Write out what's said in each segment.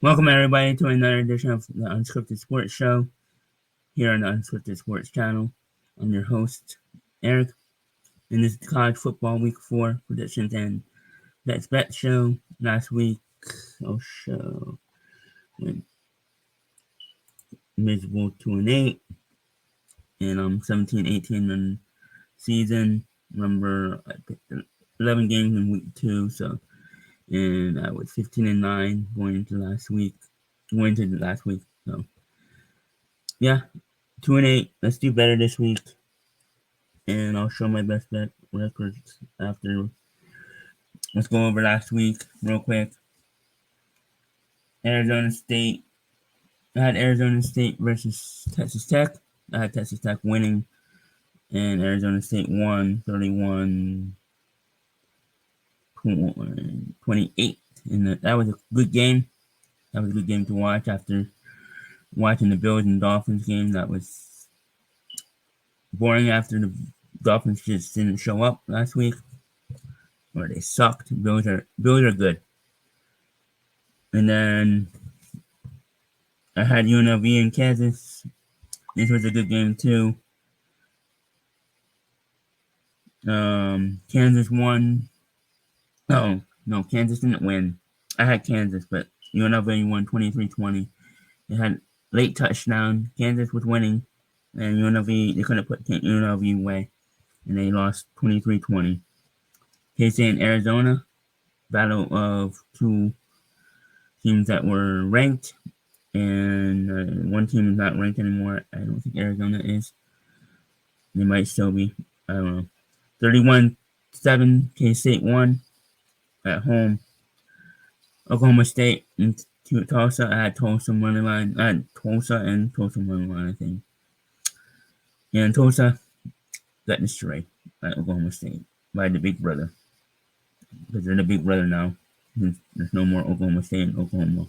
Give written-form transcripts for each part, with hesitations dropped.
Welcome everybody to another edition of the Unscripted Sports Show here on the Unscripted Sports channel. I'm your host, Eric, and this is the College Football Week 4 predictions and bets bet show. Last week, show went miserable 2-8, and 17-18 in season. Remember, I picked 11 games in week 2, and I was 15-9 going into the last week. So yeah, 2-8. Let's do better this week, and I'll show my best bet records after. Let's go over last week real quick. Arizona State. I had Arizona State versus Texas Tech. I had Texas Tech winning, and Arizona State won 31-28. And that was a good game. That was a good game to watch after watching the Bills and Dolphins game. That was boring after the Dolphins just didn't show up last week, or they sucked. Bills are good. And then I had UNLV in Kansas. This was a good game too. Kansas won. No, Kansas didn't win. I had Kansas, but UNLV won 23-20. They had late touchdown. Kansas was winning, and UNLV, they couldn't put UNLV away, and they lost 23-20. K-State and Arizona, battle of two teams that were ranked, and one team is not ranked anymore. I don't think Arizona is. They might still be. I don't know. 31-7, K-State won at home. Oklahoma State and Tulsa. I had Tulsa money line. I had Tulsa money line, I think. And Tulsa got destroyed by Oklahoma State by the Big Brother, because they're the Big Brother now. There's no more Oklahoma State and Oklahoma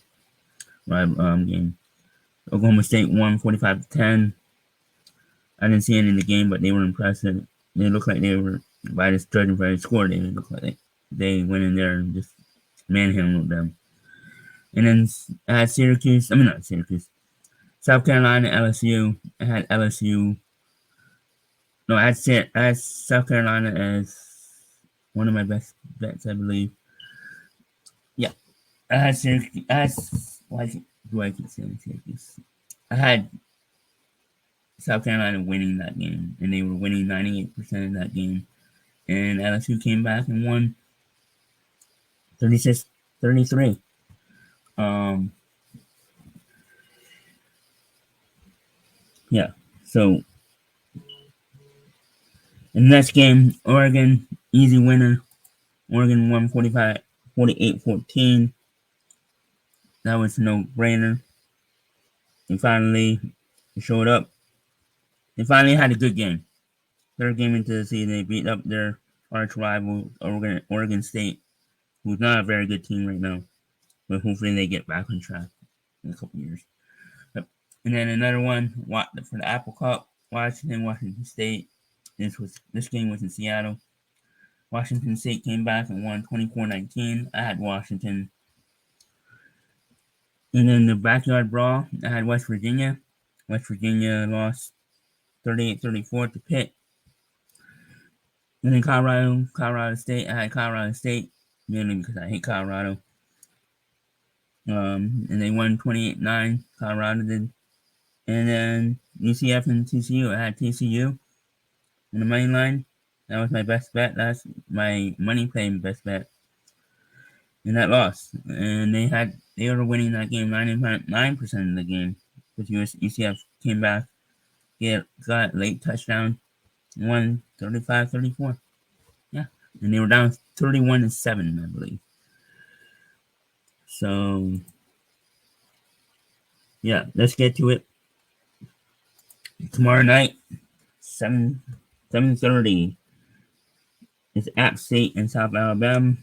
game. Oklahoma State won 45-10. I didn't see any in the game, but they were impressive. They looked like they were, by the judging by the score, they looked like they went in there and just manhandled them. And then I had South Carolina, LSU. I had LSU. No, I had South Carolina as one of my best bets, I believe. Yeah, I had Syracuse. Why do I keep saying Syracuse? I had South Carolina winning that game, and they were winning 98% of that game. And LSU came back and won 36-33. Yeah, so in the next game, Oregon, easy winner. Oregon won 48-14. That was no brainer. They finally showed up. They finally had a good game. Third game into the season, they beat up their arch rival, Oregon State, who's not a very good team right now. But hopefully they get back on track in a couple years. And then another one for the Apple Cup, Washington State. This game was in Seattle. Washington State came back and won 24-19. I had Washington. And then the backyard brawl, I had West Virginia. West Virginia lost 38-34 to Pitt. And then Colorado State, I had Colorado State, mainly because I hate Colorado. And they won 28-9, Colorado did. And then UCF and TCU, I had TCU in the money line. That was my best bet. That's my money play best bet. And that lost. And they were winning that game 99% of the game. Because UCF came back, got late touchdown, won 35-34. Yeah. And they were down 31-7, I believe. So yeah, let's get to it. Tomorrow night, 7:30. It's App State and South Alabama.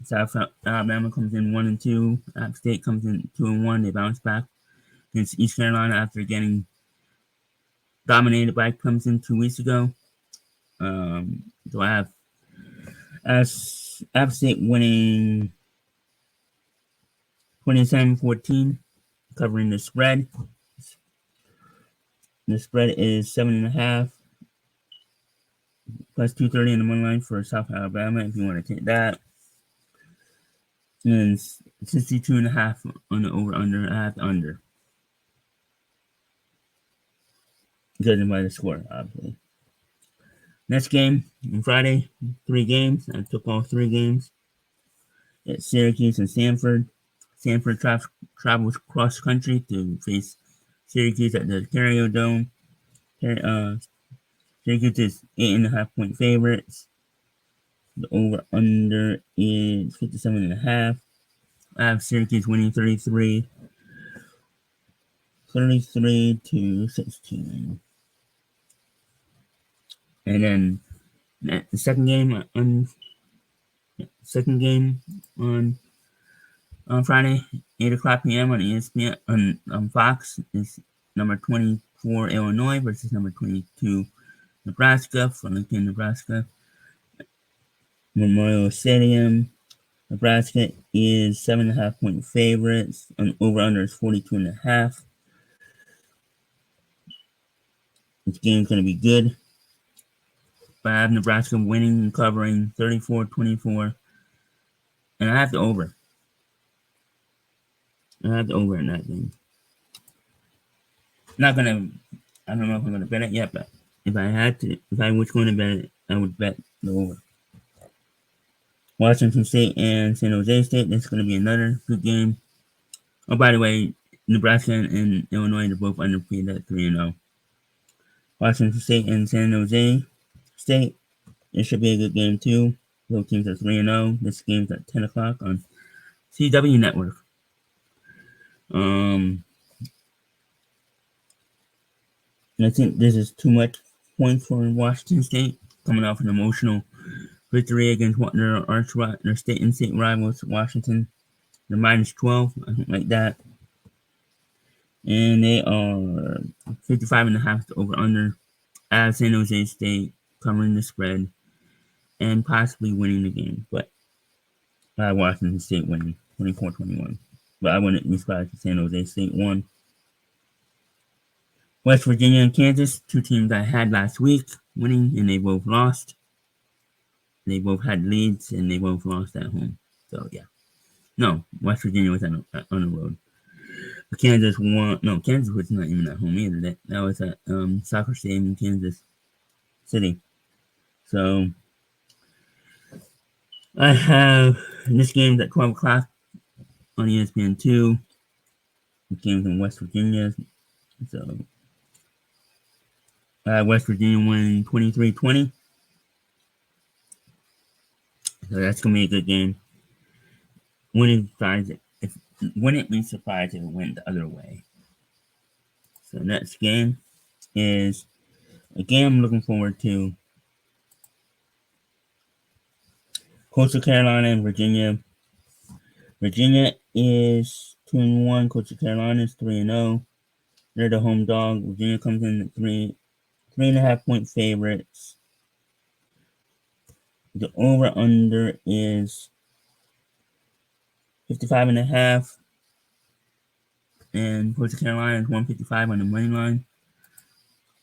South Alabama comes in 1-2. App State comes in 2-1. They bounce back against East Carolina after getting dominated by Clemson 2 weeks ago. So I have App State winning 27-14, covering the spread. The spread is 7.5 plus 230 in the money line for South Alabama if you want to take that. And 62.5 on the over under. I have the under. Judging by the score, obviously. Next game on Friday, 3 games. I took all 3 games. It's Syracuse and Stanford. Stanford travels cross country to face Syracuse at the Carrier Dome. Syracuse is 8.5-point favorites. The over under is 57.5. I have Syracuse winning 33 to 16. And then the second game on Friday, 8:00 p.m. on ESPN on Fox is number 24 Illinois versus number 22 Nebraska from Lincoln, Nebraska. Memorial Stadium. Nebraska is 7.5-point favorites. And over under is 42.5. This game's going to be good. But I have Nebraska winning and covering 34-24. And I have the over. I have the over in that game. I don't know if I'm gonna bet it yet, but if I was going to bet it, I would bet the over. Washington State and San Jose State. That's going to be another good game. Oh, by the way, Nebraska and Illinois are both undefeated at 3-0. Washington State and San Jose State. It should be a good game too. Both teams are 3-0. This game's at 10 o'clock on CW Network. I think this is too much points for Washington State, coming off an emotional victory against their state rivals, Washington. They're minus 12, I don't like that. And they are 55.5 to over under. I have San Jose State covering the spread and possibly winning the game, but I have Washington State winning 24-21. But I wouldn't be surprised if San Jose State won. West Virginia and Kansas, 2 teams I had last week winning, and they both lost. They both had leads, and they both lost at home. So, yeah. No, West Virginia was on the road. But Kansas won. No, Kansas was not even at home either. That was at Soccer Stadium in Kansas City. So, I have this game's at 12 o'clock on ESPN2. The game's in West Virginia. So, West Virginia winning 23-20. So that's going to be a good game. Wouldn't be surprised if it went the other way. So next game is a game I'm looking forward to. Coastal Carolina and Virginia. Virginia is 2-1. Coastal Carolina is 3-0. They're the home dog. Virginia comes in at 3.5-point favorites. The over-under is 55.5. And Coastal Carolina is 155 on the money line.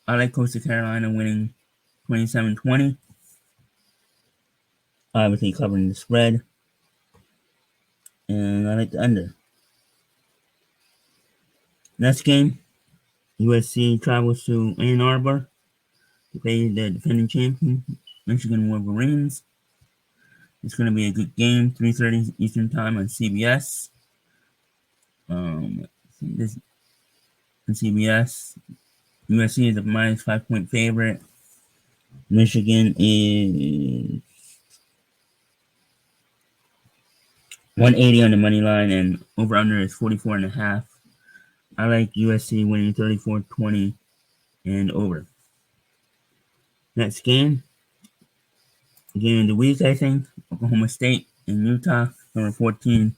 I like Coastal Carolina winning 27-20. Obviously covering the spread. And I like the under. Next game, USC travels to Ann Arbor to play the defending champion, Michigan Wolverines. It's going to be a good game, 3:30 Eastern Time on CBS. This on CBS, USC is a minus 5-point favorite. Michigan is 180 on the money line, and over under is 44.5. I like USC winning 34-20 and over. Next game of the week, I think. Oklahoma State and Utah, number 14.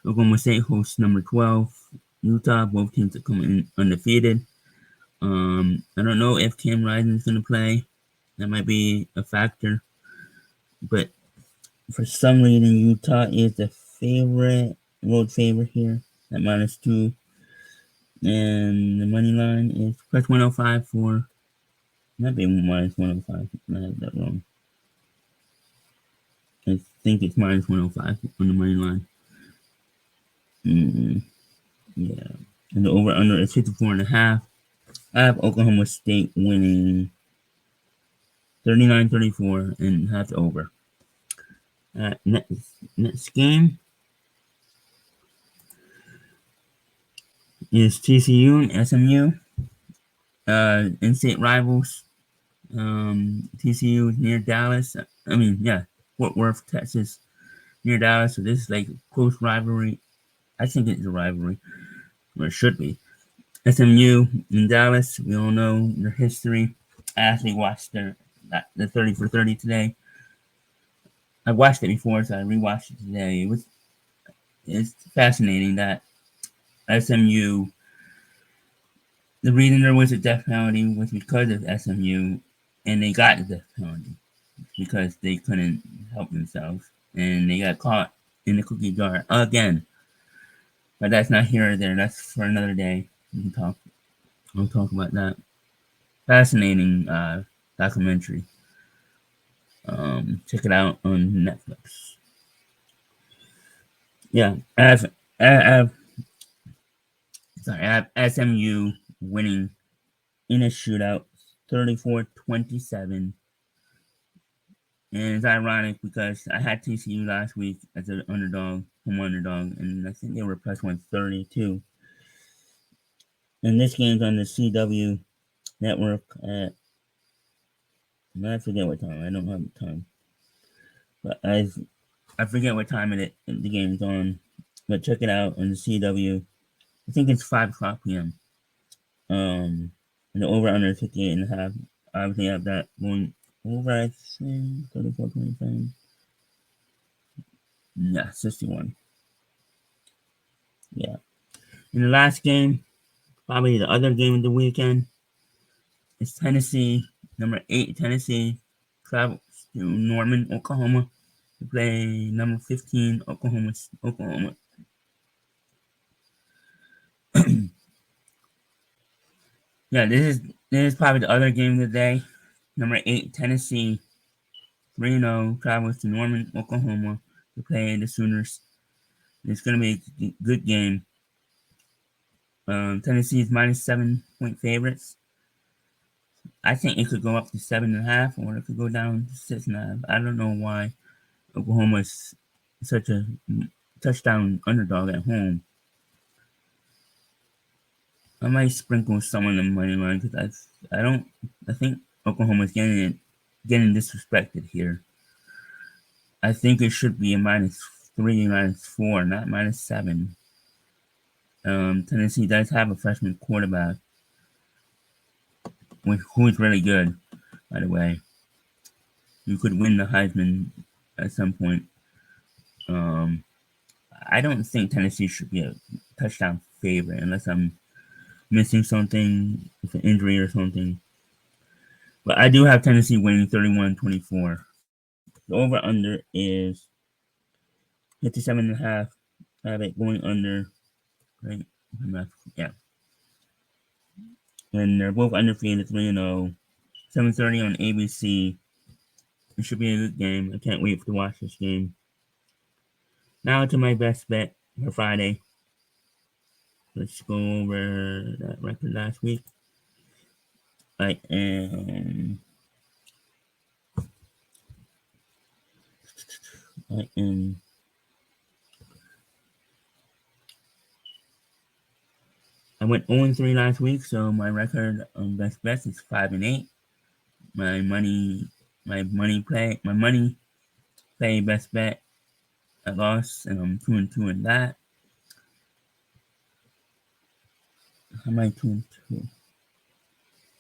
Oklahoma State hosts number 12. Utah, both teams are coming in undefeated. I don't know if Cam Rising is going to play. That might be a factor. But for some reason, Utah is the favorite. road favorite here at -2. And the money line is plus 105 for, might be -105. I have that wrong. I think it's -105 on the money line. Yeah. And the over under is 54.5. I have Oklahoma State winning 39-34 and have the over. Next game is TCU and SMU. In-state rivals. TCU is near Dallas. Fort Worth, Texas, near Dallas. So this is like a close rivalry. I think it's a rivalry, or it should be. SMU in Dallas. We all know their history. I actually watched the 30 for 30 today. I watched it before, so I rewatched it today. It's fascinating that SMU. The reason there was a death penalty was because of SMU, and they got the death penalty because they couldn't help themselves, and they got caught in the cookie jar again. But that's not here or there. That's for another day. We can talk. We'll talk about that. Fascinating documentary. Check it out on Netflix. Yeah, I have SMU winning in a shootout, 34-27. And it's ironic because I had TCU last week as an underdog, home underdog, and I think they were plus 132. And this game's on the CW network at, I forget what time. I don't have the time. But I forget what time the game's on. But check it out on the CW. I think it's 5 o'clock p.m. And the over under 58.5. Obviously, I have that going over, I think, 34-27. Yeah, 61. Yeah. In the last game, probably the other game of the weekend, is Tennessee, number 8 Tennessee, travels to Norman, Oklahoma, to play number 15 Oklahoma. Yeah, this is probably the other game of the day. Number 8 Tennessee, 3-0, travels to Norman, Oklahoma, to play the Sooners. It's going to be a good game. Tennessee is -7-point favorites. I think it could go up to 7.5, or it could go down to 6.5. I don't know why Oklahoma is such a touchdown underdog at home. I might sprinkle some on the money line because I think Oklahoma's getting disrespected here. I think it should be a -3, -4, not -7. Tennessee does have a freshman quarterback, who is really good, by the way. You could win the Heisman at some point. I don't think Tennessee should be a touchdown favorite unless I'm missing something with an injury or something. But I do have Tennessee winning 31-24. The over under is 57.5. I have it going under, right? Yeah. And they're both undefeated 3-0. 7:30 on ABC. It should be a good game. I can't wait to watch this game. Now to my best bet for Friday. Let's go over that record last week. I am I went 0-3 last week, so my record on best bets is 5-8. My money play best bet, I lost, and I'm 2-2 in that. How am I 2-2?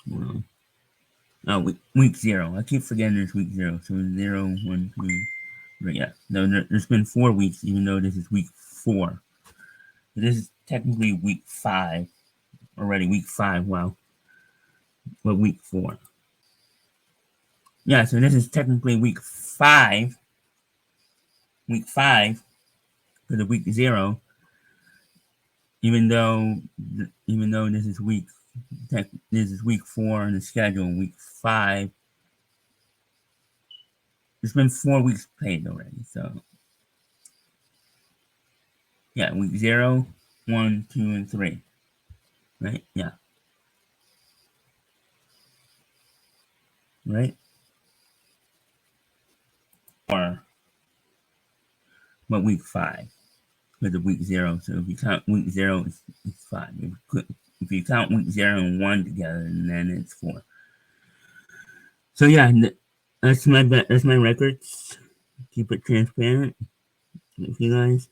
Well, week 0. I keep forgetting it's week 0. So 0, 1, 2, 3. Yeah, no, there's been 4 weeks, even though this is week 4. So this is technically week 5 already. Week 5. Wow. But week 4. Yeah, so this is technically week 5. Week 5 for the week 0. even though this is week 4 on the schedule, week 5. It's been 4 weeks played already. So yeah, week 0, 1, 2, and 3. Right? Yeah. Right? Or but week 5 because of week 0. So if you count week 0, it's 5. If you count week 0 and 1 together, then it's 4. So yeah, that's my records. Keep it transparent with you guys.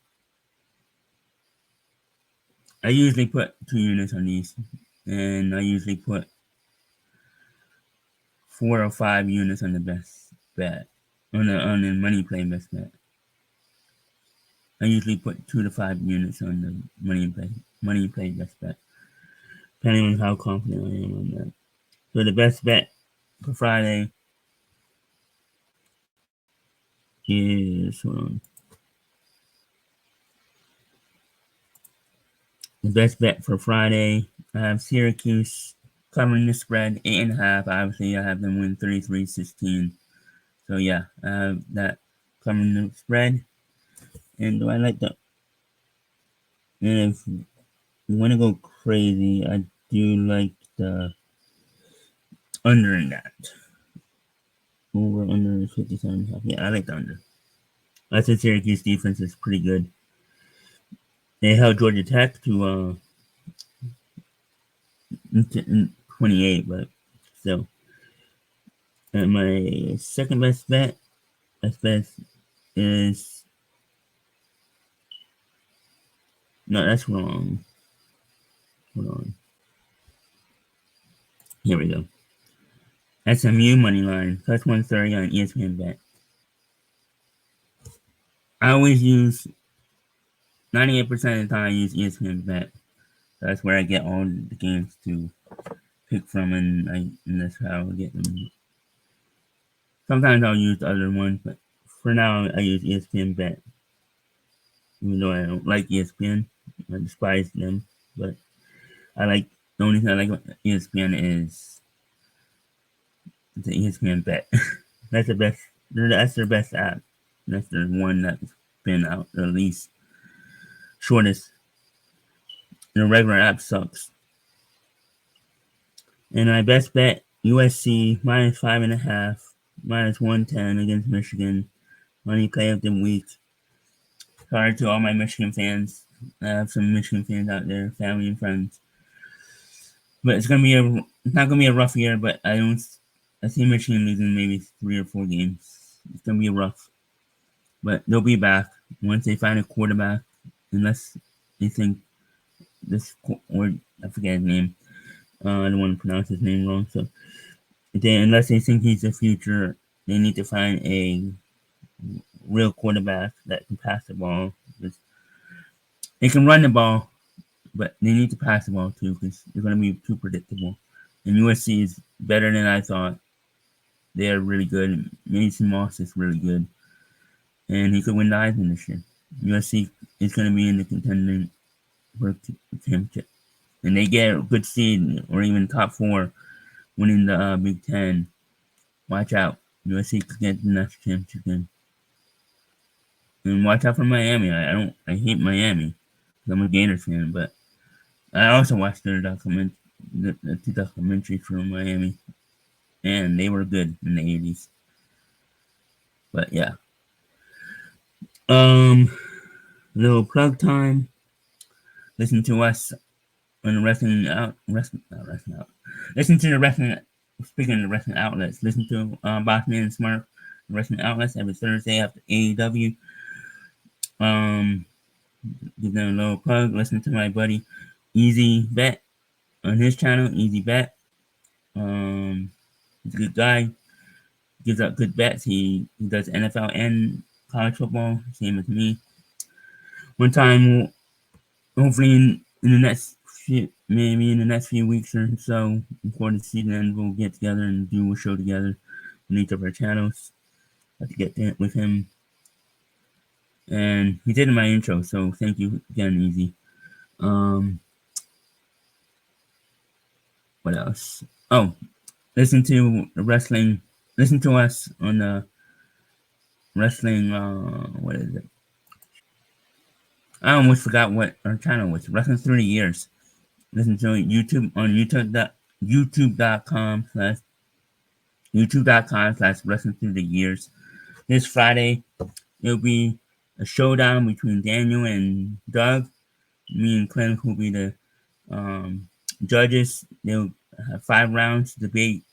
I usually put 2 units on these, and I usually put 4 or 5 units on the best bet on the money play best bet. I usually put 2 to 5 units on the money play best bet, depending on how confident I am on that. So the best bet for Friday is hold on. The best bet for Friday, I have Syracuse covering the spread 8.5. Obviously, I have them win 33-16. So yeah, I have that covering the spread. And do I like the? And if you want to go crazy, I do like the under in that. Over under 57.5. Yeah, I like the under. I said Syracuse defense is pretty good. They held Georgia Tech to 28, but still. And my second best bet is no, that's wrong. Hold on. Here we go. SMU money line plus 130 on ESPN bet. I always use 98% of the time I use ESPN bet. That's where I get all the games to pick from, and that's how I get them. Sometimes I'll use the other ones, but for now I use ESPN bet. Even though I don't like ESPN, I despise them. But I like the only thing I like about ESPN is the ESPN bet. That's the best. That's their best app. That's the one that's been out the least shortest. The regular app sucks. And my best bet USC minus 5.5, minus 110 against Michigan. Money play of the week. Sorry to all my Michigan fans. I have some Michigan fans out there, family and friends. But it's not gonna be a rough year. But I see Michigan losing maybe 3 or 4 games. It's gonna be rough, but they'll be back once they find a quarterback. Unless they think or I forget his name. I don't want to pronounce his name wrong. So unless they think he's the future, they need to find a real quarterback that can pass the ball. They can run the ball, but they need to pass the ball too because they're going to be too predictable. And USC is better than I thought. They are really good. Mason Moss is really good, and he could win the Heisman this year. USC is going to be in the contending for championship, and they get a good seed or even top 4 winning the Big Ten. Watch out, USC could get the national championship game. And watch out for Miami. I hate Miami. I'm a Gators fan, but I also watched their the 2 documentaries from Miami, and they were good in the 80s. But yeah, little plug time. Listen to us on the wrestling out. Listen to the wrestling. Speaking of the wrestling outlets, listen to Bossman and Smart wrestling outlets every Thursday after AEW. Give them a little plug. Listen to my buddy Easy Bet on his channel, Easy Bet. He's a good guy. Gives out good bets. He does NFL and college football, same as me. One time, hopefully in the next few weeks or so, before the season ends, we'll get together and do a show together on each of our channels. I have to get with him. And he did my intro, so thank you again, Easy. Um, what else? Oh, listen to wrestling. Listen to us on the wrestling. What is it? I almost forgot what our channel was. Wrestling through the years. Listen to YouTube on youtube.com/youtube.com/slash wrestling through the years. This Friday it'll be a showdown between Daniel and Doug. Me and Clint will be the um, judges. They'll have 5 rounds debate.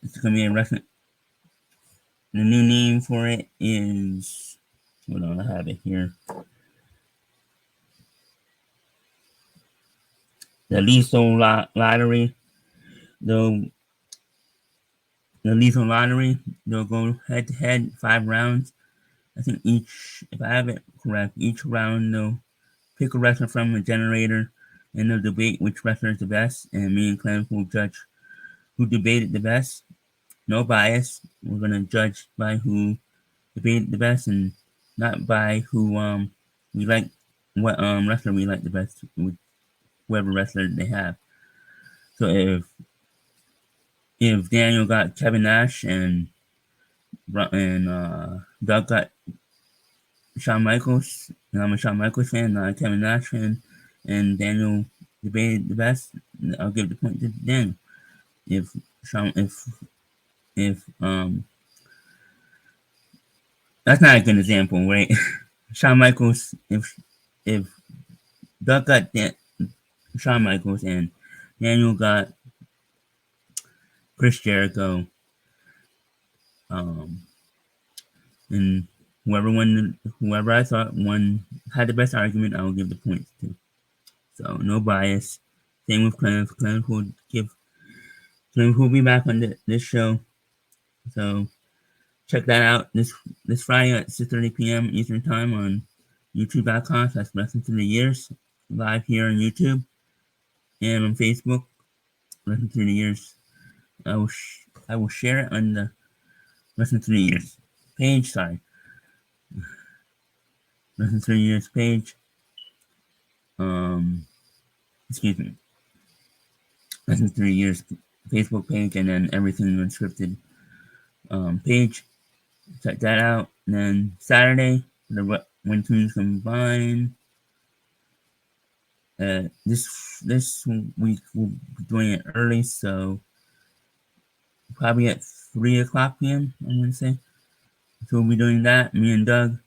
It's gonna be a wrestling. The new name for it is. Hold on, I have it here. The Lethal Lottery. They'll the Lethal Lottery. They'll go head to head, 5 rounds. I think if I have it correct, each round they'll pick a wrestler from a generator, and they'll debate which wrestler is the best. And me and Clem will judge who debated the best. No bias. We're gonna judge by who debated the best, and not by who we like, what wrestler we like the best with whoever wrestler they have. So if Daniel got Kevin Nash and Doug got Shawn Michaels, and I'm a Shawn Michaels fan, not a Kevin Nash fan, and Daniel debated the best, I'll give the point to Daniel. If Shawn, if that's not a good example, right? Shawn Michaels, if Doug got Shawn Michaels and Daniel got Chris Jericho, um, and whoever I thought won had the best argument, I will give the points to. So no bias. Same with Clem. Clem will be back on this show. So check that out this Friday at 6:30 p.m. Eastern Time on YouTube.com/slash Wrestling Through the Years, live here on YouTube and on Facebook. Wrestling Through the Years. I will share it on the Wrestling Through the Years page. Sorry, Wrestling Through the Years page. Excuse me. Wrestling Through the Years Facebook page, and then everything unscripted page. Check that out. And then Saturday, when tunes combine. This week we'll be doing it early, so probably at 3:00 p.m. I'm gonna say. So we'll be doing that. Me and Doug.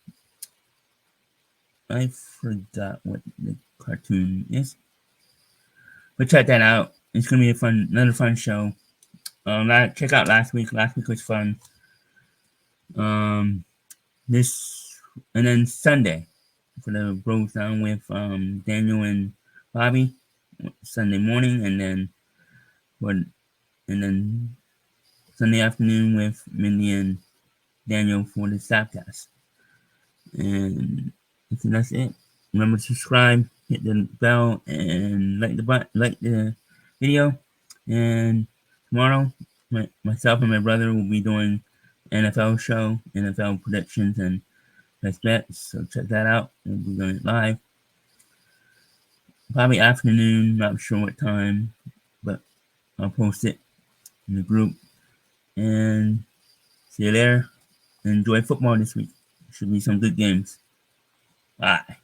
I forgot what the cartoon is, but check that out. It's gonna be another fun show. Check out last week. Last week was fun. This and then Sunday for the Bros Down with Daniel and Bobby Sunday morning, and then Sunday afternoon with Mindy and Daniel for the Sapcast. And I think that's it. Remember to subscribe, hit the bell, and like the video. And tomorrow, myself and my brother will be doing NFL show, NFL predictions, and best bets. So check that out. We'll be doing it live. Probably afternoon, not sure what time, but I'll post it in the group. And see you there. Enjoy football this week. Should be some good games. Bye.